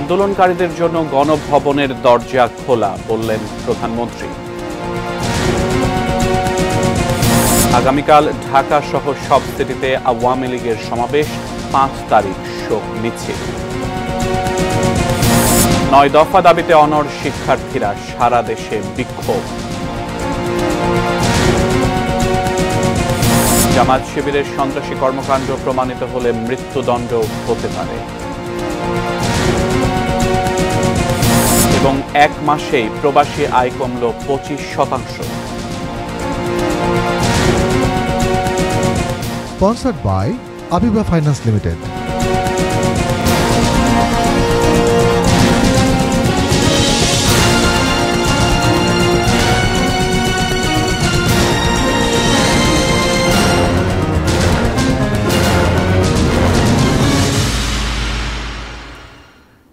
আন্দোলনকারীদের জন্য গণভবনের দরজা খোলা, বললেন প্রধানমন্ত্রী। আগামীকাল ঢাকা সহ সব সিটিতে আওয়ামী লীগের সমাবেশ, 5 তারিখ শোক মিছিল। 9 দফা দাবিতে অনড় শিক্ষার্থীরা, সারা দেশে বিক্ষোভ। জামাত শিবিরের সন্ত্রাসী কর্মকাণ্ড প্রমাণিত হলে মৃত্যুদণ্ড হতে পারে। এবং 1 মাসেই প্রবাসী আয় কমল 25%। Sponsored by Abiba Finance Limited.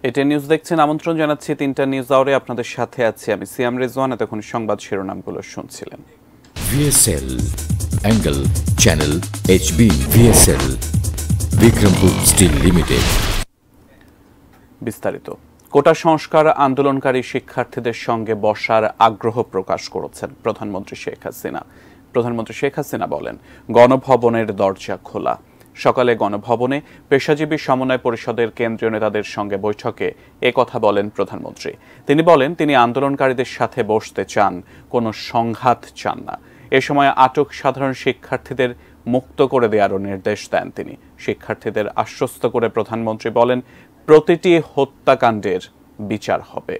এটি নিউজ দেখছেন, আমন্ত্রণ জানাচ্ছি 3টা নিউজ আওয়ারে। আপনাদের সাথে আছি আমি সিয়াম রেজওয়ান। এতক্ষণ সংবাদ শিরোনামগুলো শুনছিলেন। VSL Angle Channel HB VSL Bikrampur steel limited. বিস্তারিত। কোটা সংস্কার আন্দোলনকারী শিক্ষার্থীদের সঙ্গে বসার আগ্রহ প্রকাশ করেছেন প্রধানমন্ত্রী শেখ হাসিনা। প্রধানমন্ত্রী শেখ হাসিনা বলেন, গণভবনের দরজা খোলা। সকালে গণভবনে পেশাজীবী সমন্বয় পরিষদের কেন্দ্রীয় নেতাদের সঙ্গে বৈঠকে কথা বলেন প্রধানমন্ত্রী। তিনি বলেন, তিনি আন্দোলনকারীদের সাথে বসতে চান, কোনো সংঘাত চান না। এ সময় আটক সাধারণ শিক্ষার্থীদের মুক্ত করে দেওয়ারও নির্দেশ দেন তিনি। শিক্ষার্থীদের আশ্বস্ত করে প্রধানমন্ত্রী বলেন, প্রতিটি হত্যাকাণ্ডের বিচার হবে।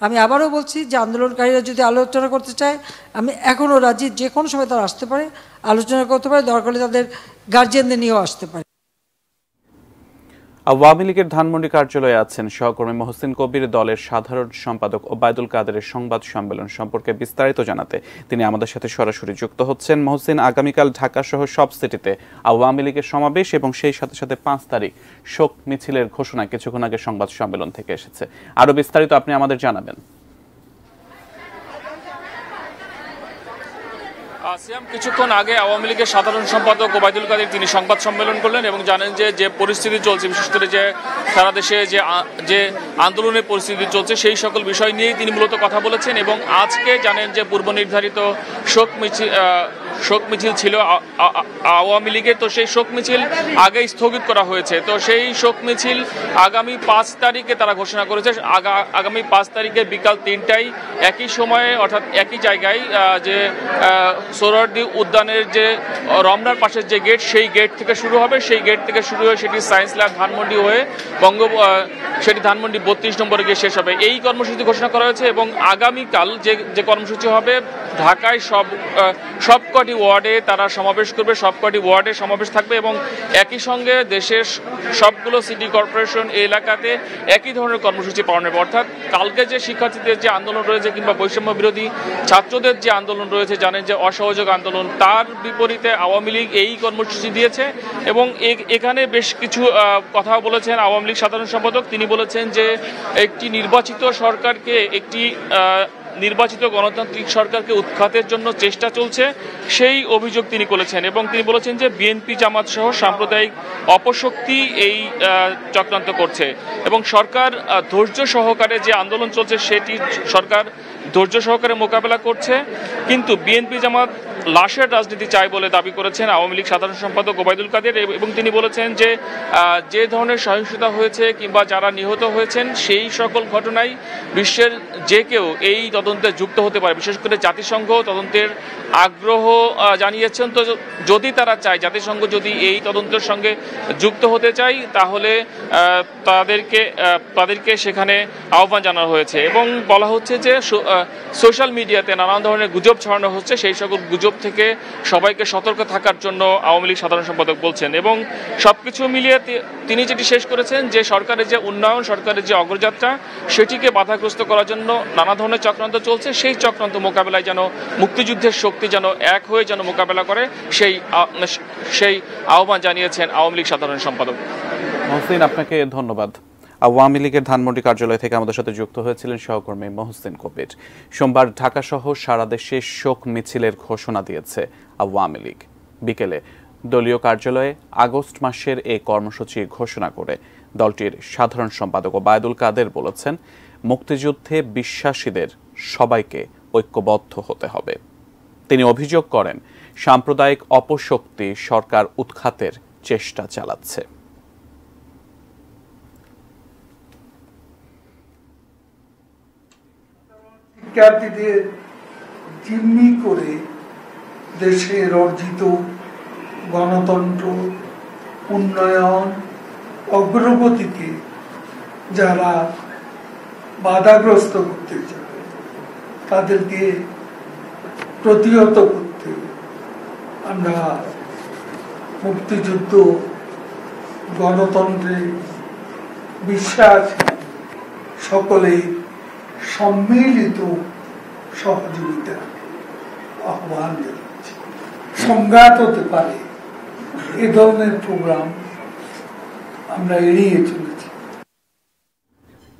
আমি আবারও বলছি যে আন্দোলনকারীরা যদি আলোচনা করতে চায়, আমি এখনও রাজি, যে কোনো সময় তারা আসতে পারে, আলোচনা করতে পারে, দরকার হলে তাদের গার্জিয়ানদের নিয়েও আসতে পারে। আওয়ামী লীগের ধানমন্ডি কার্যালয়ে আছেন সহকর্মী মহসিন কবির। দলের সাধারণ সম্পাদক ওবায়দুল কাদেরের সংবাদ সম্মেলন সম্পর্কে বিস্তারিত জানাতে তিনি আমাদের সাথে সরাসরি যুক্ত হচ্ছেন। মহসিন, আগামীকাল ঢাকা সহ সব সিটিতে আওয়ামী লীগের সমাবেশ এবং সেই সাথে সাথে 5 তারিখ শোক মিছিলের ঘোষণা কিছুক্ষণ আগে সংবাদ সম্মেলন থেকে এসেছে। আরো বিস্তারিত আপনি আমাদের জানাবেন। কিছুক্ষণ আগে আওয়ামী লীগের সাধারণ সম্পাদক ওবায়দুল কাদের তিনি সংবাদ সম্মেলন করলেন এবং জানেন যে পরিস্থিতি চলছে, বিশেষ করে যে সারা দেশে যে আন্দোলনের পরিস্থিতি চলছে, সেই সকল বিষয় নিয়েই তিনি মূলত কথা বলেছেন। এবং আজকে জানেন যে পূর্ব নির্ধারিত শোক মিছিল ছিল আওয়ামী লীগের, তো সেই শোক মিছিল আগে স্থগিত করা হয়েছে। তো সেই শোক মিছিল আগামী 5 তারিখে তারা ঘোষণা করেছে। আগামী 5 তারিখে বিকাল 3টায় একই সময়ে অর্থাৎ একই জায়গায় যে সোহরাওয়ার্দী উদ্যানের যে রমনার পাশের যে গেট, সেই গেট থেকে শুরু হবে। সেই গেট থেকে শুরু হয়ে সেটি সায়েন্স ল্যাব ধানমন্ডি হয়ে সেটি ধানমন্ডি 32 নম্বরে গিয়ে শেষ হবে। এই কর্মসূচি ঘোষণা করা হয়েছে। এবং আগামীকাল যে কর্মসূচি হবে, ঢাকায় সবকটি ওয়ার্ডে তারা সমাবেশ করবে, সবকটি ওয়ার্ডে সমাবেশ থাকবে এবং একই সঙ্গে দেশের সবগুলো সিটি কর্পোরেশন এলাকাতে একই ধরনের কর্মসূচি পালন হবে। অর্থাৎ কালকে যে শিক্ষার্থীদের যে আন্দোলন রয়েছে কিংবা বৈষম্য বিরোধী ছাত্রদের যে আন্দোলন রয়েছে, জানেন যে অসহযোগ আন্দোলন, তার বিপরীতে আওয়ামী লীগ এই কর্মসূচি দিয়েছে। এবং এখানে বেশ কিছু কথা বলেছেন আওয়ামী লীগ সাধারণ সম্পাদক। তিনি বলেছেন যে একটি নির্বাচিত গণতান্ত্রিক সরকারকে উৎখাতের জন্য চেষ্টা চলছে, সেই অভিযোগ তিনি করেছেন। এবং তিনি বলেছেন যে বিএনপি জামাত সহ সাম্প্রদায়িক অপশক্তি এই চক্রান্ত করছে এবং সরকার ধৈর্য সহকারে যে আন্দোলন চলছে সেটি সরকার ধৈর্য সহকারে মোকাবেলা করছে, কিন্তু বিএনপি জামাত লাশের রাজনীতি চায় বলে দাবি করেছেন আওয়ামী লীগ সাধারণ সম্পাদক ওবায়দুল কাদের। এবং তিনি বলেছেন যে ধরনের সহিংসতা হয়েছে কিংবা যারা নিহত হয়েছেন, সেই সকল ঘটনায় বিশ্বের যে কেউ এই তদন্তে যুক্ত হতে পারে। বিশেষ করে জাতিসংঘ তদন্তের আগ্রহ জানিয়েছেন। তো যদি তারা চায়, জাতিসংঘ যদি এই তদন্তের সঙ্গে যুক্ত হতে চায়, তাহলে তাদেরকে সেখানে আহ্বান জানানো হয়েছে। এবং বলা হচ্ছে যে সোশ্যাল মিডিয়াতে নানান ধরনের গুজব ছড়ানো হচ্ছে, সেই সকল গুজব থেকে সবাইকে সতর্ক থাকার জন্য আওয়ামী লীগ সাধারণ সম্পাদক বলছেন। এবং সবকিছু মিলিয়ে তিনি যেটি শেষ করেছেন যে সরকারের যে উন্নয়ন, সরকারের যে অগ্রযাত্রা, সেটিকে বাধাগ্রস্ত করার জন্য নানা ধরনের চক্রান্ত চলছে। সেই চক্রান্ত মোকাবেলায় যেন মুক্তিযুদ্ধের শক্তি যেন এক হয়ে যেন মোকাবেলা করে, সেই আহ্বান জানিয়েছেন আওয়ামী লীগ সাধারণ সম্পাদক। মহসিন, আপনাকে ধন্যবাদ। আওয়ামী লীগের ধানমন্ডি কার্যালয় থেকে আমাদের সাথে যুক্ত হয়েছিলেন সহকর্মী মহসিন কবির। সোমবার ঢাকাসহ সারা দেশে শোক মিছিলের ঘোষণা দিয়েছে আওয়ামী লীগ। বিকেলে দলীয় কার্যালয়ে আগস্ট মাসের এই কর্মসূচি ঘোষণা করে দলটির সাধারণ সম্পাদক ওবায়দুল কাদের বলেছেন, মুক্তিযুদ্ধে বিশ্বাসীদের সবাইকে ঐক্যবদ্ধ হতে হবে। তিনি অভিযোগ করেন, সাম্প্রদায়িক অপশক্তি সরকার উৎখাতের চেষ্টা চালাচ্ছে। শিক্ষার্থীদের জিম্মি করে দেশের অর্জিত গণতন্ত্র, উন্নয়ন, অগ্রগতিকে যারা বাধাগ্রস্ত করতে চায় তাদেরকে প্রতিহত করতে আমরা মুক্তিযুদ্ধ, গণতন্ত্রে বিশ্বাস সকলেই সম্মিলিত সহযোগিতা আহ্বান জানাচ্ছি। সংঘাত হতে পারে, এ ধরনের প্রোগ্রাম আমরা এড়িয়ে চলেছি।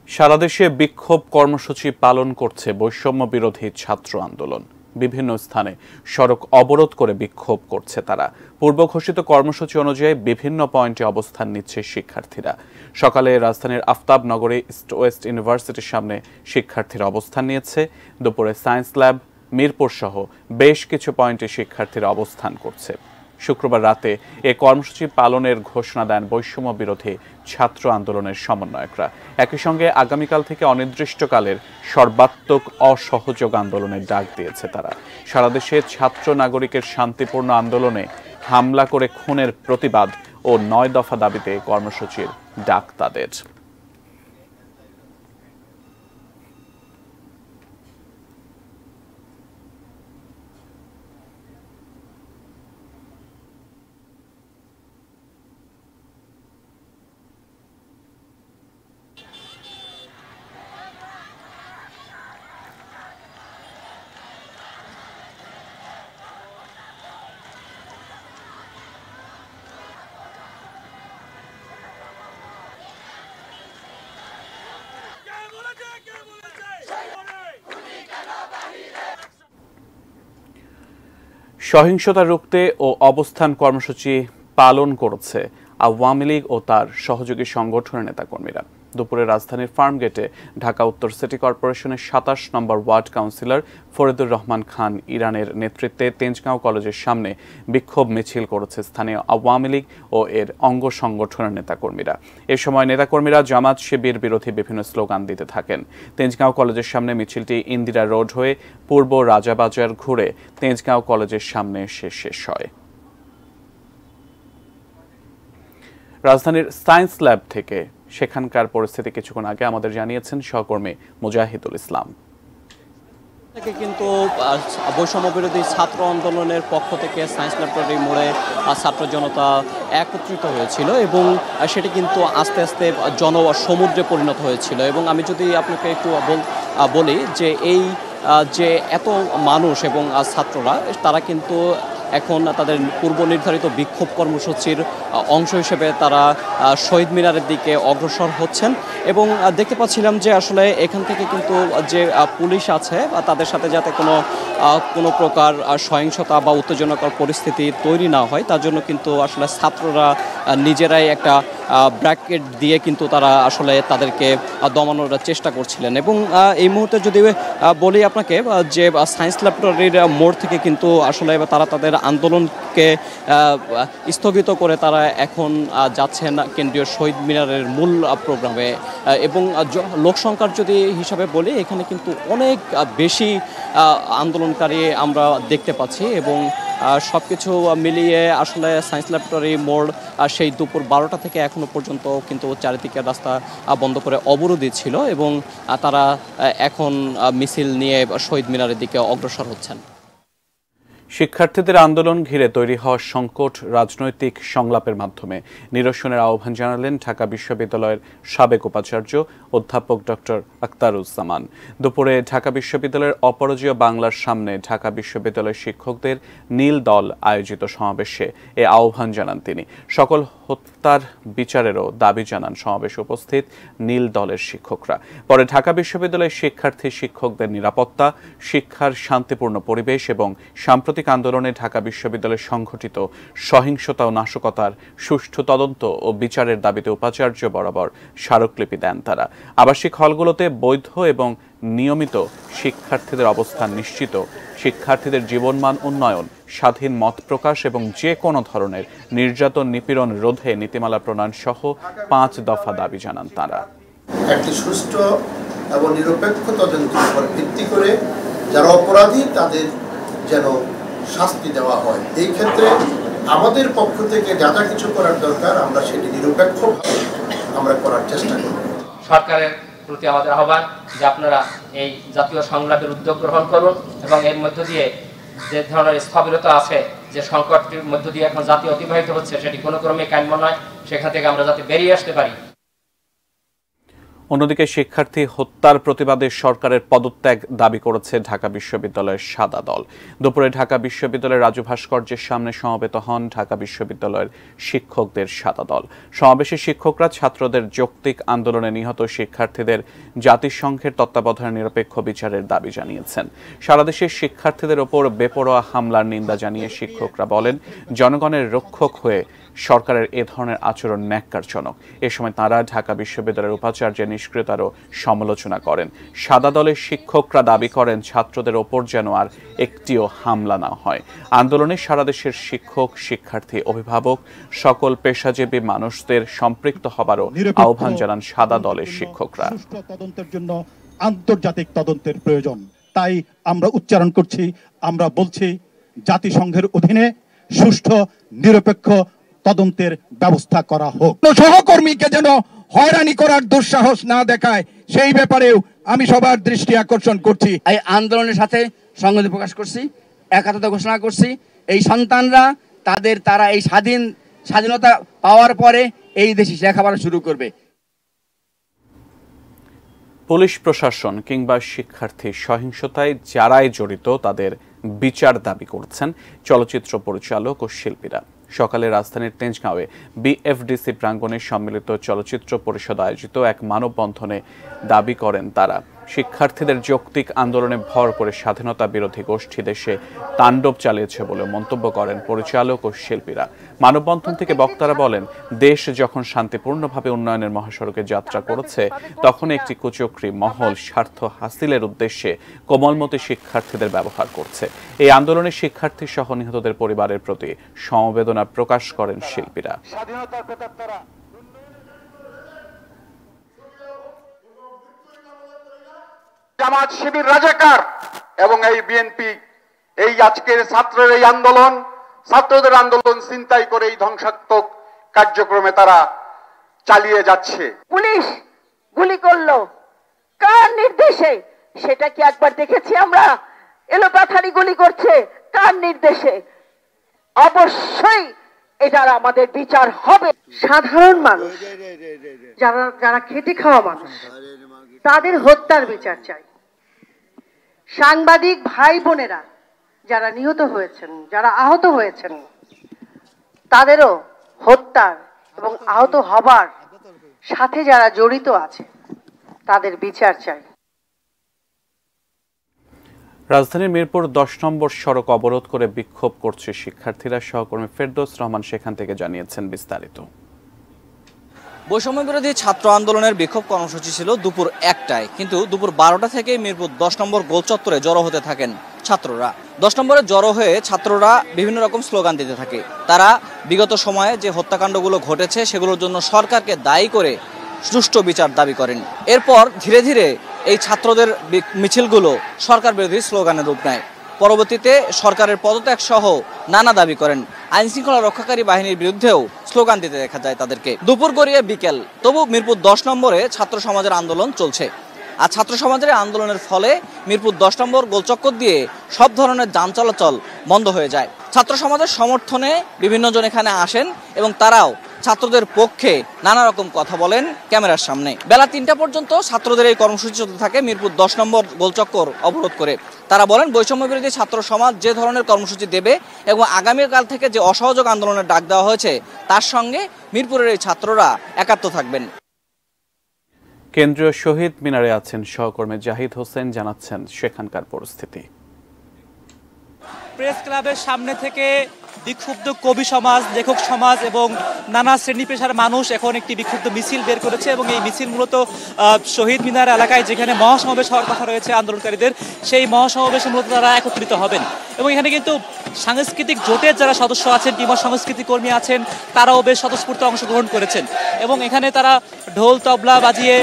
সারা দেশে বিক্ষোভ কর্মসূচি পালন করছে বৈষম্য বিরোধী ছাত্র আন্দোলন। বিভিন্ন স্থানে সড়ক অবরোধ করে বিক্ষোভ করছে তারা। পূর্ব ঘোষিত কর্মসূচি অনুযায়ী বিভিন্ন পয়েন্টে অবস্থান নিচ্ছে শিক্ষার্থীরা। সকালে রাজধানীর আফতাবনগরে ইস্ট ওয়েস্ট ইউনিভার্সিটির সামনে শিক্ষার্থীরা অবস্থান নিয়েছে। দুপুরে সায়েন্স ল্যাব, মিরপুর সহ বেশ কিছু পয়েন্টে শিক্ষার্থীরা অবস্থান করছে। শুক্রবার রাতে এ কর্মসূচি পালনের ঘোষণা দেন বৈষম্য বিরোধী ছাত্র আন্দোলনের সমন্বয়করা। একই সঙ্গে আগামীকাল থেকে অনির্দিষ্টকালের সর্বাত্মক অসহযোগ আন্দোলনের ডাক দিয়েছে তারা। সারা দেশে ছাত্র নাগরিকের শান্তিপূর্ণ আন্দোলনে হামলা করে খুনের প্রতিবাদ ও ৯ দফা দাবিতে কর্মসূচির ডাক তাদের। সহিংসতা রুখতে ও অবস্থান কর্মসূচি পালন করেছে আওয়ামী লীগ ও তার সহযোগী সংগঠনের নেতাকর্মীরা। দুপুরে রাজধানীর ফার্মগেটে ঢাকা উত্তর সিটি কর্পোরেশনের ২৭ নম্বর ওয়ার্ড কাউন্সিলর ফরিদুর রহমান খান ইরানের নেতৃত্বে তেজগাঁও কলেজের সামনে বিক্ষোভ মিছিল করেছে স্থানীয় আওয়ামী লীগ ও এর অঙ্গ সংগঠনের নেতাকর্মীরা। এ সময় নেতাকর্মীরা জামাত শিবির বিরোধী বিভিন্ন স্লোগান দিতে থাকেন। তেজগাঁও কলেজের সামনে মিছিলটি ইন্দিরা রোড হয়ে পূর্ব রাজাবাজার ঘুরে তেজগাঁও কলেজের সামনে এসে শেষ হয়। রাজধানীর সায়েন্স ল্যাব থেকে সেখানকার পরিস্থিতি কিছুক্ষণ আগে আমাদের জানিয়েছেন সহকর্মী মুজাহিদুল ইসলাম। কিন্তু বৈষম্য বিরোধী ছাত্র আন্দোলনের পক্ষ থেকে সায়েন্স ল্যাবরেটরি মোড়ে ছাত্র জনতা একত্রিত হয়েছিল এবং সেটি কিন্তু আস্তে আস্তে জনসমুদ্রে পরিণত হয়েছিল। এবং আমি যদি আপনাকে একটু বলি যে এই যে এত মানুষ এবং ছাত্ররা তারা কিন্তু এখন তাদের পূর্ব নির্ধারিত বিক্ষোভ কর্মসূচির অংশ হিসেবে তারা শহীদ মিনারের দিকে অগ্রসর হচ্ছেন। এবং দেখতে পাচ্ছিলাম যে আসলে এখান থেকে কিন্তু যে পুলিশ আছে তাদের সাথে যাতে কোনো প্রকার সহিংসতা বা উত্তেজনাকর পরিস্থিতি তৈরি না হয় তার জন্য কিন্তু আসলে ছাত্ররা নিজেরাই একটা ব্র্যাকেট দিয়ে কিন্তু তারা আসলে তাদেরকে দমানোর চেষ্টা করছিলেন। এবং এই মুহূর্তে যদি বলি আপনাকে যে সায়েন্স ল্যাবরেটরির মোড় থেকে কিন্তু আসলে তারা তাদের আন্দোলনকে স্থগিত করে তারা এখন যাচ্ছেন কেন্দ্রীয় শহীদ মিনারের মূল প্রোগ্রামে। এবং লোকসংখ্যার যদি হিসাবে বলি এখানে কিন্তু অনেক বেশি আন্দোলনকারী আমরা দেখতে পাচ্ছি। এবং সব কিছু মিলিয়ে আসলে সায়েন্স ল্যাবরেটরি মোড় সেই দুপুর 12টা থেকে এখনো পর্যন্ত কিন্তু চারিদিকের রাস্তা বন্ধ করে অবরোধই ছিল এবং তারা এখন মিছিল নিয়ে শহীদ মিনারের দিকে অগ্রসর হচ্ছেন। শিক্ষার্থীদের আন্দোলন ঘিরে তৈরি হওয়া সংকট রাজনৈতিক সংলাপের মাধ্যমে নিরসনের আহ্বান জানালেন ঢাকা বিশ্ববিদ্যালয়ের সাবেক উপাচার্য অধ্যাপক ডক্টর আখতারুজ্জামান। দুপুরে ঢাকা বিশ্ববিদ্যালয়ের অপরাজেয় বাংলার সামনে ঢাকা বিশ্ববিদ্যালয়ের শিক্ষকদের নীল দল আয়োজিত সমাবেশে এ আহ্বান জানান তিনি। সকল হত্যার বিচারেরও দাবি জানান সমাবেশে উপস্থিত নীল দলের শিক্ষকরা। পরে ঢাকা বিশ্ববিদ্যালয়ের শিক্ষার্থী শিক্ষকদের নিরাপত্তা, শিক্ষার শান্তিপূর্ণ পরিবেশ এবং সাম্প্রতিক আন্দোলনে ঢাকা বিশ্ববিদ্যালয়ে সংঘটিত সহিংসতা ও নাশকতার সুষ্ঠু তদন্ত ও বিচারের দাবিতে উপাচার্য বরাবর স্মারকলিপি দেন তারা। আবাসিক হলগুলোতে বৈধ এবং নিয়মিত শিক্ষার্থীদের অবস্থান নিশ্চিত, শিক্ষার্থীদের জীবনমান উন্নয়ন, স্বাধীন মত প্রকাশ এবং যে কোনো ধরনের নির্যাতন নিপীড়ন রোধে নীতিমালা প্রণয়ন সহ 5 দফা দাবি জানান তারা। একটি সুষ্ঠু এবং নিরপেক্ষ তদন্তের উপর ভিত্তি করে যারা অপরাধী তাদের যেন শাস্তি দেওয়া হয়। এই ক্ষেত্রে আমাদের পক্ষ থেকে যা যা কিছু করার দরকার আমরা সেটি নিরপেক্ষভাবে আমরা করার চেষ্টা করব। সরকারের প্রতি আমাদের আহ্বান যে আপনারা এই জাতীয় সংলাপের উদ্যোগ গ্রহণ করুন এবং এর মধ্য দিয়ে যে ধরনের স্থবিরতা আছে, যে সংকটের মধ্য দিয়ে এখন জাতি অতিবাহিত হচ্ছে, সেটি কোনো ক্রমে কাম্য নয়। সেখান থেকে আমরা যাতে বেরিয়ে আসতে পারি। অন্যদিকে শিক্ষার্থী হত্যার প্রতিবাদে সরকারের পদত্যাগ দাবি করেছে ঢাকা বিশ্ববিদ্যালয়ের সাদা দল। দুপুরে ঢাকা বিশ্ববিদ্যালয়ের রাজু ভাস্কর্যের সামনে সমবেত হন ঢাকা বিশ্ববিদ্যালয়ের শিক্ষকদের সাদা দল। সমাবেশে শিক্ষকরা ছাত্রদের যৌক্তিক আন্দোলনে নিহত শিক্ষার্থীদের জাতিসংঘের তত্ত্বাবধানে নিরপেক্ষ বিচারের দাবি জানিয়েছেন। সারা দেশের শিক্ষার্থীদের ওপর বেপরোয়া হামলার নিন্দা জানিয়ে শিক্ষকরা বলেন, জনগণের রক্ষক হয়ে সরকারের এ ধরনের আচরণ ন্যাক্কারজনক। এ সময় তাঁরা ঢাকা বিশ্ববিদ্যালয়ের উপাচার্যের নিষ্ক্রিয়তারও সমালোচনা করেন। সাদা দলের শিক্ষকরা দাবি করেন, ছাত্রদের ওপর যেন আর একটিও হামলা না হয়। আন্দোলনে সারা দেশের শিক্ষক, শিক্ষার্থী, অভিভাবক, সকল পেশাজীবী মানুষদের সম্পৃক্ত হবারও আহ্বান জানান সাদা দলের শিক্ষকরা। তদন্তের জন্য আন্তর্জাতিক তদন্তের প্রয়োজন। তাই আমরা উচ্চারণ করছি, আমরা বলছি জাতিসংঘের অধীনে সুষ্ঠু নিরপেক্ষ তদন্তের ব্যবস্থা করা হোক। সহকর্মীকে যেন হয়রানি করার দুঃসাহস না দেখায়, সেই ব্যাপারেও আমি সবার দৃষ্টি আকর্ষণ করছি। এই আন্দোলনের সাথে সংহতি প্রকাশ করছি, একাত্মতা ঘোষণা করছি। এই সন্তানরা তারা এই স্বাধীনতা পাওয়ার পরে এই দেশে লেখাপড়া শুরু করবে। পুলিশ প্রশাসন কিংবা শিক্ষার্থী সহিংসতায় যারাই জড়িত তাদের বিচার দাবি করছেন চলচ্চিত্র পরিচালক ও শিল্পীরা। সকালে রাজধানীর তেজগাঁওয়ে বিএফডিসি প্রাঙ্গণে সম্মিলিত চলচ্চিত্র পরিষদ আয়োজিত এক মানববন্ধনে দাবি করেন তারা, শিক্ষার্থীদের যৌক্তিক আন্দোলনে ভর করে স্বাধীনতা বিরোধী গোষ্ঠী দেশে তাণ্ডব চালিয়েছে বলে মন্তব্য করেন পরিচালক ও শিল্পীরা। মানববন্ধন থেকে বক্তারা বলেন, দেশ যখন শান্তিপূর্ণভাবে উন্নয়নের মহাসড়কে যাত্রা করেছে, তখন একটি কুচক্রী মহল স্বার্থ হাসিলের উদ্দেশ্যে কোমলমতি শিক্ষার্থীদের ব্যবহার করছে। এই আন্দোলনে শিক্ষার্থী সহ নিহতদের পরিবারের প্রতি সমবেদনা প্রকাশ করেন শিল্পীরা। জামাত শিবির রাজাকার এবং এই বিএনপি এই আজকের ছাত্রের এই আন্দোলন, ছাত্রদের আন্দোলন চিন্তাই করে এই ধ্বংসাত্মক কার্যক্রমে তারা চালিয়ে যাচ্ছে। পুলিশ গুলি করলো কার নির্দেশে? সেটা কি একবার দেখেছি আমরা? এলোপাথারি গুলি করছে কার নির্দেশে? অবশ্যই এটার আমাদের বিচার হবে। সাধারণ মানুষ, যারা খেটে খাওয়া মানুষ, তাদের হত্যার বিচার চাই। সাংবাদিক ভাই বোনেরা যারা নিহত হয়েছেন, যারা আহত হয়েছেন, তাদেরও হত্যার এবং আহত হবার সাথে যারা জড়িত আছে তাদের বিচার চাই। রাজধানীর মিরপুর 10 নম্বর সড়ক অবরোধ করে বিক্ষোভ করছে শিক্ষার্থীরা। সহকর্মী ফেরদৌস রহমান সেখান থেকে জানিয়েছেন বিস্তারিত। বৈষম্য বিরোধী ছাত্র আন্দোলনের বিক্ষোভ কর্মসূচি ছিল দুপুর 1টায়, কিন্তু দুপুর 12টা থেকে মিরপুর 10 নম্বর গোল চত্বরে জড়ো হতে থাকেন ছাত্ররা। 10 নম্বরে জড়ো হয়ে ছাত্ররা বিভিন্ন রকম স্লোগান দিতে থাকে। তারা বিগত সময়ে যে হত্যাকাণ্ডগুলো ঘটেছে সেগুলোর জন্য সরকারকে দায়ী করে সুষ্ঠু বিচার দাবি করেন। এরপর ধীরে ধীরে এই ছাত্রদের মিছিলগুলো সরকার বিরোধী স্লোগানের রূপ নেয়। পরবর্তীতে সরকারের পদত্যাগ সহ নানা দাবি করেন। আইন শৃঙ্খলা রক্ষাকারী বাহিনীর বিরুদ্ধেও স্লোগান দিতে দেখা যায় তাদেরকে। দুপুর গড়িয়ে বিকেল, তবু মিরপুর 10 নম্বরে ছাত্র সমাজের আন্দোলন চলছে। আর ছাত্র সমাজের আন্দোলনের ফলে মিরপুর 10 নম্বর গোলচক্কর দিয়ে সব ধরনের যান চলাচল বন্ধ হয়ে যায়। ছাত্র সমাজের সমর্থনে বিভিন্ন জন এখানে আসেন এবং তারাও ছাত্রদের পক্ষে নানা রকম কথা বলেন ক্যামেরার সামনে। বেলা 3টা পর্যন্ত ছাত্রদের এই কর্মসূচি চলতে থাকে মিরপুর 10 নম্বর গোলচক্কর অবরোধ করে। তারা বলেন বৈষম্য বিরোধী ছাত্র সমাজ যে ধরনের কর্মসূচি দেবে এবং আগামীকাল থেকে যে অসহযোগ আন্দোলনের ডাক দেওয়া হয়েছে তার সঙ্গে মিরপুরের এই ছাত্ররা একাত্ম থাকবেন। কেন্দ্রীয় শহীদ মিনারে আছেন সহকর্মী জাহিদ হোসেন, জানাচ্ছেন সেখানকার পরিস্থিতি। প্রেস ক্লাবের সামনে থেকে বিক্ষুব্ধ কবি সমাজ, লেখক সমাজ এবং নানা শ্রেণী পেশার মানুষ এখন একটি বিক্ষুব্ধ মিছিল বের করেছে এবং এই মিছিল মূলত শহীদ মিনার এলাকায় যেখানে মহাসমাবেশ হওয়ার কথা রয়েছে আন্দোলনকারীদের, সেই মহাসমাবেশে মূলত তারা একত্রিত হবেন। এবং এখানে কিন্তু সাংস্কৃতিক জোটের যারা সদস্য আছেন কিংবা সংস্কৃতি কর্মী আছেন তারাও বেশ স্বতঃস্ফূর্ত অংশগ্রহণ করেছেন এবং এখানে তারা ঢোল তবলা বাজিয়ে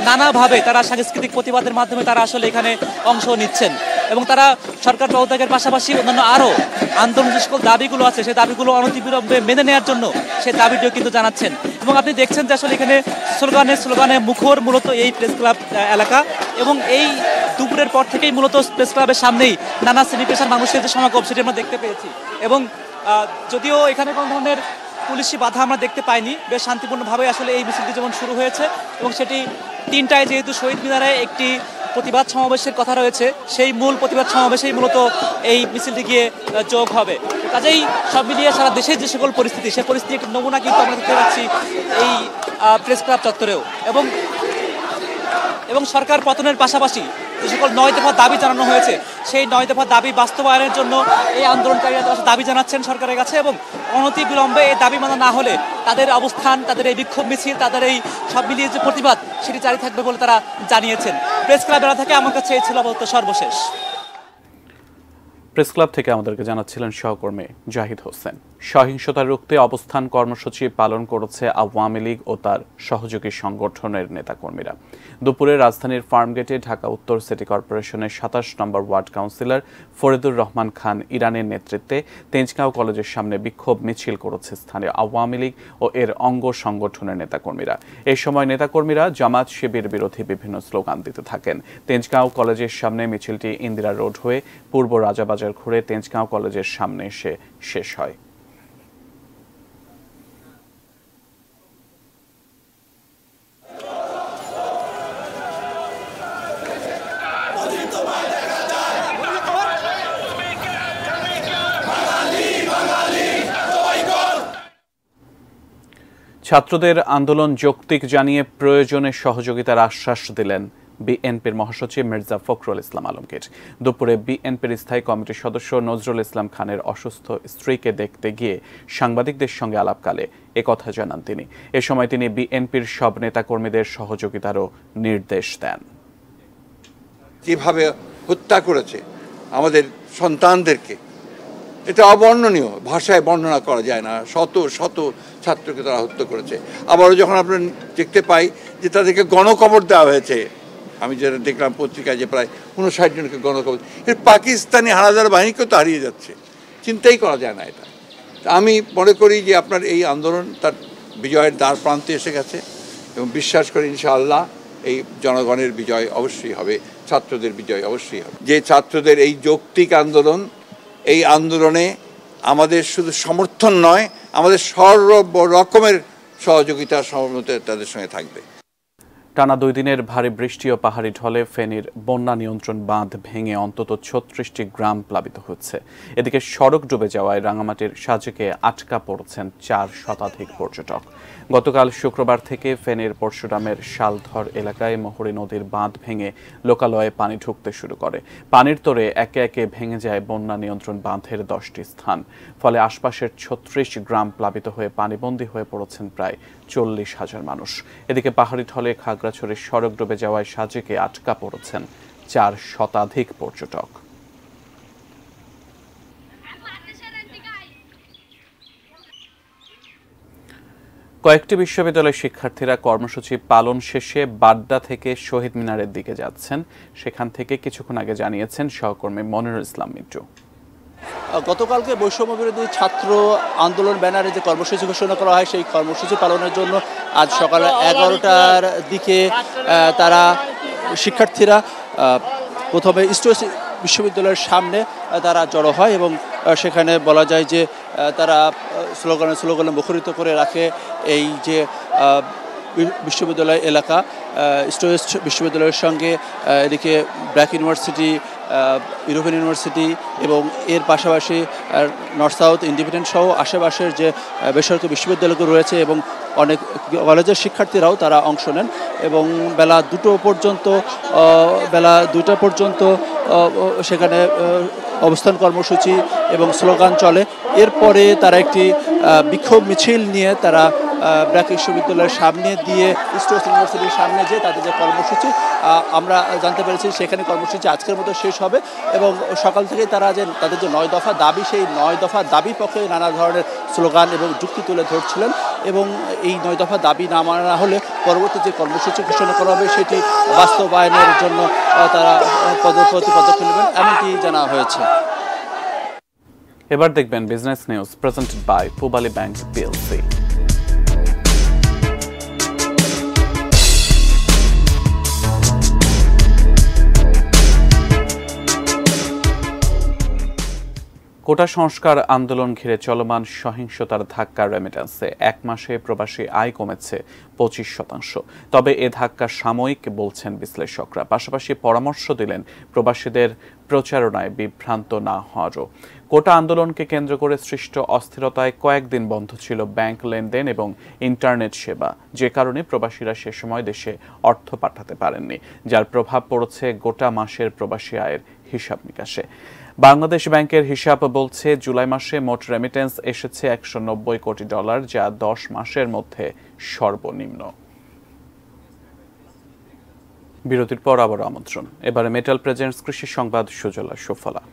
নানাভাবে তারা সাংস্কৃতিক প্রতিবাদের মাধ্যমে তারা আসলে এখানে অংশ নিচ্ছেন এবং তারা সরকার পদত্যাগের পাশাপাশি অন্যান্য আরও আন্দোলন যে সকল দাবিগুলো আছে সেই দাবিগুলো অনতিবিলম্বে মেনে নেওয়ার জন্য সেই দাবিটিও কিন্তু জানাচ্ছেন। এবং আপনি দেখছেন যে আসলে এখানে স্লোগানে মুখর মূলত এই প্রেস ক্লাব এলাকা এবং এই দুপুরের পর থেকেই মূলত প্রেস ক্লাবের সামনেই নানা শ্রেণী পেশার মানুষের যে সমাগম সেটি আমরা দেখতে পেয়েছি এবং যদিও এখানে কোনো ধরনের পুলিশি বাধা আমরা দেখতে পাইনি, বেশ শান্তিপূর্ণভাবে আসলে এই মিছিলটি যেমন শুরু হয়েছে এবং সেটি 3টায় যেহেতু শহীদ মিনারে একটি প্রতিবাদ সমাবেশের কথা রয়েছে সেই মূল প্রতিবাদ সমাবেশেই মূলত এই মিছিলটি গিয়ে যোগ হবে। কাজেই সব মিলিয়ে সারা দেশের যে সকল পরিস্থিতি সেই পরিস্থিতি একটি নমুনা কিন্তু আমরা দেখতে পাচ্ছি এই প্রেস ক্লাব চত্বরেও এবং সরকার পতনের পাশাপাশি যে সকল 9 দফা দাবি জানানো হয়েছে সেই 9 দফা দাবি বাস্তবায়নের জন্য এই আন্দোলনকারীরা দাবি জানাচ্ছেন সরকারের কাছে এবং অনতি বিলম্বে এই দাবি মানা না হলে তাদের অবস্থান, তাদের এই বিক্ষোভ মিছিল, তাদের এই সব মিলিয়ে যে প্রতিবাদ সেটি জারি থাকবে বলে তারা জানিয়েছেন। প্রেস ক্লাব এলাকা থেকে আমার কাছে এই ছিল আপাতত সর্বশেষ। প্রেস ক্লাব থেকে আমাদেরকে জানাচ্ছিলেন সহকর্মী জাহিদ হোসেন। সহিংসতা রুখতে অবস্থান কর্মসূচি পালন করেছে আওয়ামী লীগ ও তার সহযোগী সংগঠনের নেতাকর্মীরা। দুপুরে রাজধানীর ফার্মগেটে ঢাকা উত্তর সিটি কর্পোরেশনের 27 নম্বর ওয়ার্ড কাউন্সিলর ফরিদুর রহমান খান ইরানের নেতৃত্বে তেজগাঁও কলেজের সামনে বিক্ষোভ মিছিল করেছে স্থানীয় আওয়ামী লীগ ও এর অঙ্গ সংগঠনের নেতাকর্মীরা। এই সময় নেতাকর্মীরা জামাত শিবির বিরোধী বিভিন্ন স্লোগান দিতে থাকেন। তেজগাঁও কলেজের সামনে মিছিলটি ইন্দিরা রোড হয়ে পূর্ব রাজাবাজার ঘুরে তেজগাঁও কলেজের সামনে এসে শেষ হয়। ছাত্রদের আন্দোলন যৌক্তিক জানিয়ে প্রয়োজনে সহযোগিতার আশ্বাস দিলেন বিএনপির মহাসচিব মির্জা ফখরুল ইসলাম আলমগীর। দুপুরে বিএনপির স্থায়ী কমিটির সদস্য নজরুল ইসলাম খানের অসুস্থ স্ত্রীকে দেখতে গিয়ে সাংবাদিকদের সঙ্গে আলাপকালে একথা জানান তিনি। এ সময় তিনি বিএনপির সব নেতাকর্মীদের সহযোগিতারও নির্দেশ দেন। যেভাবে হত্যা করেছে আমাদের সন্তানদেরকে, এটা অবর্ণনীয়, ভাষায় বর্ণনা করা যায় না। শত শত ছাত্রকে তারা হত্যা করেছে। আবারও যখন আমরা দেখতে পাই যে তাদেরকে গণকবর দেওয়া হয়েছে, আমি যেটা দেখলাম পত্রিকায় যে প্রায় 59 জনকে গণকবর, এর পাকিস্তানি হানাদার বাহিনীকেও তো হারিয়ে যাচ্ছে, চিন্তাই করা যায় না এটা। আমি মনে করি যে আপনার এই আন্দোলন তার বিজয়ের দ্বার প্রান্তে এসে গেছে এবং বিশ্বাস করি ইনশাআল্লাহ এই জনগণের বিজয় অবশ্যই হবে, ছাত্রদের বিজয় অবশ্যই হবে। যে ছাত্রদের এই যৌক্তিক আন্দোলন, এই আন্দোলনে আমাদের শুধু সমর্থন নয়, আমাদের সর্ব রকমের সহযোগিতা সহমত তাদের সঙ্গে থাকবে। টানা 2 দিনের ভারী বৃষ্টি ও পাহাড়ি ঢলে ফেনীর বন্যা নিয়ন্ত্রণ বাঁধ ভেঙে অন্তত 36টি গ্রাম প্লাবিত হচ্ছে। এদিকে সড়ক ডুবে যাওয়ায় রাঙামাটির সাজেকে আটকা পড়েছেন 4 শতাধিক পর্যটক। গতকাল শুক্রবার থেকে ফেনীর পরশুরামের শালধর এলাকায় মহুরী নদীর বাঁধ ভেঙে লোকালয়ে পানি ঢুকতে শুরু করে। পানির তোড়ে একে একে ভেঙে যায় বন্যা নিয়ন্ত্রণ বাঁধের 10টি স্থান। ফলে আশপাশের 36 গ্রাম প্লাবিত হয়ে পানিবন্দী হয়ে পড়েছেন প্রায় 40,000 মানুষ। এদিকে পাহাড়ি ঢলে খাগড়াছড়ির সড়ক ডুবে যাওয়ায় সাজেকে আটকা পড়েছেন 4 শতাধিক পর্যটক। কয়েকটি বিশ্ববিদ্যালয়ের শিক্ষার্থীরা কর্মসূচি পালন শেষে বাড্ডা থেকে শহীদ মিনারের দিকে যাচ্ছেন। সেখান থেকে কিছুক্ষণ আগে জানিয়েছেন সহকর্মী মনিরুল ইসলাম মিন্টু। গতকালকে বৈষম্য বিরোধী ছাত্র আন্দোলন ব্যানারে যে কর্মসূচি ঘোষণা করা হয় সেই কর্মসূচি পালনের জন্য আজ সকাল 11টার দিকে তারা শিক্ষার্থীরা প্রথমে ইস্ট বিশ্ববিদ্যালয়ের সামনে তারা জড়ো হয় এবং সেখানে বলা যায় যে তারা স্লোগানে মুখরিত করে রাখে এই যে বিশ্ববিদ্যালয় এলাকা, ইস্ট ওয়েস্ট বিশ্ববিদ্যালয়ের সঙ্গে এদিকে ব্র্যাক ইউনিভার্সিটি, ইউরোপিয়ান ইউনিভার্সিটি এবং এর পাশাপাশি নর্থ সাউথ ইন্ডিপেন্ডেন্ট সহ আশেপাশের যে বেসরকারি বিশ্ববিদ্যালয়গুলো রয়েছে এবং অনেক কলেজের শিক্ষার্থীরাও তারা অংশ নেন এবং বেলা 2টা পর্যন্ত সেখানে অবস্থান কর্মসূচি এবং স্লোগান চলে। এরপরে তারা একটি বিক্ষোভ মিছিল নিয়ে তারা ব্র্যাক বিশ্ববিদ্যালয়ের সামনে দিয়ে ইস্ট ওয়েস্ট ইউনিভার্সিটির সামনে যে তাদের যে কর্মসূচি আমরা জানতে পেরেছি সেখানে কর্মসূচি আজকের মতো শেষ হবে এবং সকাল থেকেই তারা যে তাদের যে 9 দফা দাবি, সেই 9 দফা দাবির পক্ষে নানা ধরনের স্লোগান এবং যুক্তি তুলে ধরছিলেন এবং এই 9 দফা দাবি না মানা হলে পরবর্তী যে কর্মসূচি ঘোষণা করা হবে সেটি বাস্তবায়নের জন্য তারা পদক্ষেপ নেবেন এমনটি জানা হয়েছে। এবার দেখবেন business news presented by Pubali Bank PLC. Quota সংস্কার আন্দোলন ঘিরে চলমান সহিংসতার ধাক্কা রেমিটেন্সে 1 মাসে প্রবাসী আয় কমেছে 25%। তবে এ ধাক্কা সাময়িক বলছেন বিশ্লেষকরা, পাশাপাশি পরামর্শ দিলেন প্রবাসীদের প্রচারণায় বিভ্রান্ত না হওয়ারও। কোটা আন্দোলনকে কেন্দ্র করে সৃষ্ট অস্থিরতায় কয়েকদিন বন্ধ ছিল ব্যাংক লেনদেন এবং ইন্টারনেট সেবা, যে কারণে প্রবাসীরা সে সময় দেশে অর্থ পাঠাতে পারেননি, যার প্রভাব পড়েছে গোটা মাসের প্রবাসী আয়ের হিসাব নিকাশে। বাংলাদেশ ব্যাংকের হিসাব বলছে জুলাই মাসে মোট রেমিটেন্স এসেছে $190 কোটি, যা 10 মাসের মধ্যে সর্বনিম্ন। বিরতির পর আবার আমন্ত্রণ, এবারে মেটাল প্রেজেন্টস কৃষি সংবাদ সুজলা সুফলা।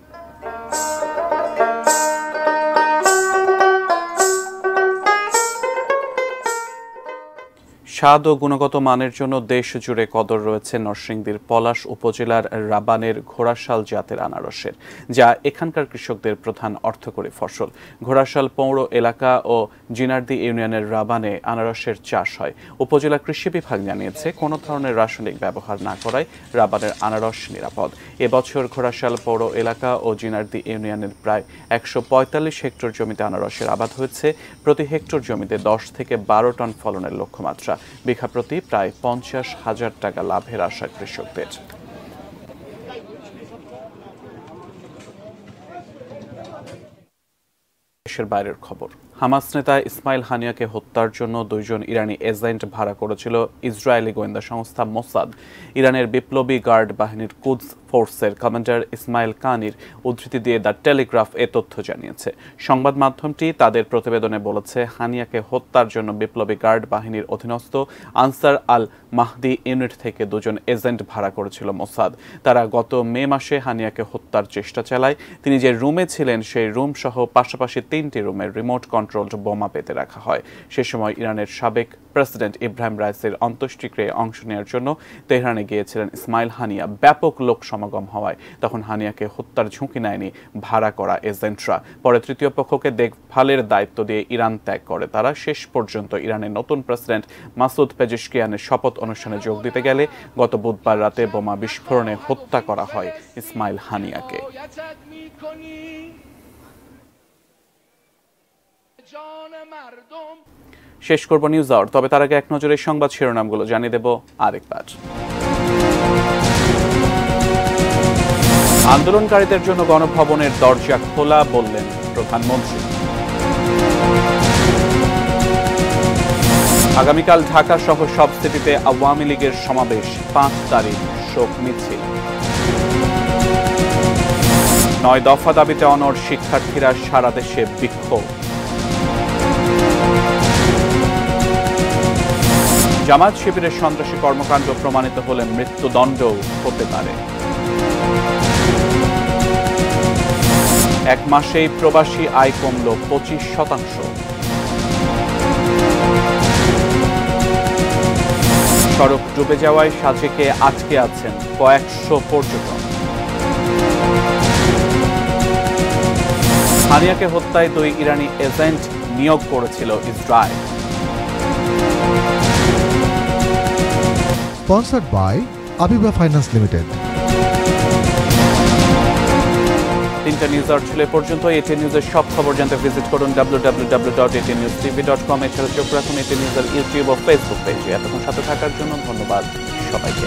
স্বাদ ও গুণগত মানের জন্য দেশ জুড়ে কদর রয়েছে নরসিংদীর পলাশ উপজেলার রাবানের ঘোড়াশাল জাতের আনারসের, যা এখানকার কৃষকদের প্রধান অর্থকরী ফসল। ঘোড়াশাল পৌর এলাকা ও জিনারদি ইউনিয়নের রাবানে আনারসের চাষ হয়। উপজেলা কৃষি বিভাগ জানিয়েছে কোনো ধরনের রাসায়নিক ব্যবহার না করায় রাবানের আনারস নিরাপদ। এবছর ঘোড়াশাল পৌর এলাকা ও জিনারদি ইউনিয়নের প্রায় 145 হেক্টর জমিতে আনারসের আবাদ হয়েছে। প্রতি হেক্টর জমিতে 10 থেকে 12 টন ফলনের লক্ষ্যমাত্রা, বিঘা প্রতি প্রায় 50,000 টাকা লাভের আশা কৃষকদের। দেশের বাইরের খবর, হামাস নেতা ইসমাইল হানিয়াকে হত্যার জন্য 2 জন ইরানি এজেন্ট ভাড়া করেছিল ইসরায়েলি গোয়েন্দা সংস্থা মোসাদ। ইরানের বিপ্লবী গার্ড বাহিনীর কুদস ফোর্সের কমান্ডার ইসমাইল কানির উদ্ধৃতি দিয়ে দ্য টেলিগ্রাফ এ তথ্য জানিয়েছে। সংবাদ মাধ্যমটি তাদের প্রতিবেদনে বলেছে, হানিয়াকে হত্যার জন্য বিপ্লবী গার্ড বাহিনীর অধীনস্থ আনসার আল মাহদি ইউনিট থেকে 2 জন এজেন্ট ভাড়া করেছিল মোসাদ। তারা গত মে মাসে হানিয়াকে হত্যার চেষ্টা চালায়। তিনি যে রুমে ছিলেন সেই রুম সহ পাশাপাশি 3টি রুমের রিমোট কন্ট্রোলড বোমা পেতে রাখা হয়। সে সময় ইরানের সাবেক প্রেসিডেন্ট ইব্রাহিম রাইসির অন্ত্যেষ্টিক্রিয়ায় অংশ নেওয়ার জন্য তেহরানে গিয়েছিলেন ইসমাইল হানিয়া। ব্যাপক লোক সমাগম হওয়ায় তখন হানিয়াকে হত্যার ঝুঁকি নেয়নি ভাড়া করা এজেন্টরা। পরে তৃতীয় পক্ষকে দেখভালের দায়িত্ব দিয়ে ইরান ত্যাগ করে তারা। শেষ পর্যন্ত ইরানের নতুন প্রেসিডেন্ট মাসুদ পেজেশকিয়ানের শপথ অনুষ্ঠানে যোগ দিতে গেলে গত বুধবার রাতে বোমা বিস্ফোরণে হত্যা করা হয় ইসমাইল হানিয়াকে। শেষ করব নিউজ আওয়ার, তবে তার আগে এক নজরে সংবাদ শিরোনামগুলো জানিয়ে দেব আরেকবার। আন্দোলনকারীদের জন্য গণভবনের দরজা খোলা বললেন প্রধানমন্ত্রী। আগামীকাল ঢাকা সহ সব সিটিতে আওয়ামী লীগের সমাবেশ, 5 তারিখ শোক মিছিল। 9 দফা দাবিতে অনড় শিক্ষার্থীরা, সারা দেশে বিক্ষোভ। জামায়াত শিবিরের সন্ত্রাসী কর্মকাণ্ড প্রমাণিত হলে মৃত্যুদণ্ডও হতে পারে। 1 মাসেই প্রবাসী আয় কমল 25%। সড়ক ডুবে যাওয়ায় সাজেকে আটকে আছেন কয়েকশো পর্যটক। হানিয়াকে হত্যায় 2 ইরানি এজেন্ট নিয়োগ করেছিল Israel. Sponsored by Abiba Finance Limited. 3টা নিউজ আর ছিল পর্যন্ত। এটিএন নিউজের সব খবর জানতে ভিজিট করুন www.atnnewstv.com। এছাড়া চোখ রাখুন এটিএন নিউজের ইউটিউব ও ফেসবুক পেজে। এতক্ষণ সাথে থাকার জন্য ধন্যবাদ সবাইকে।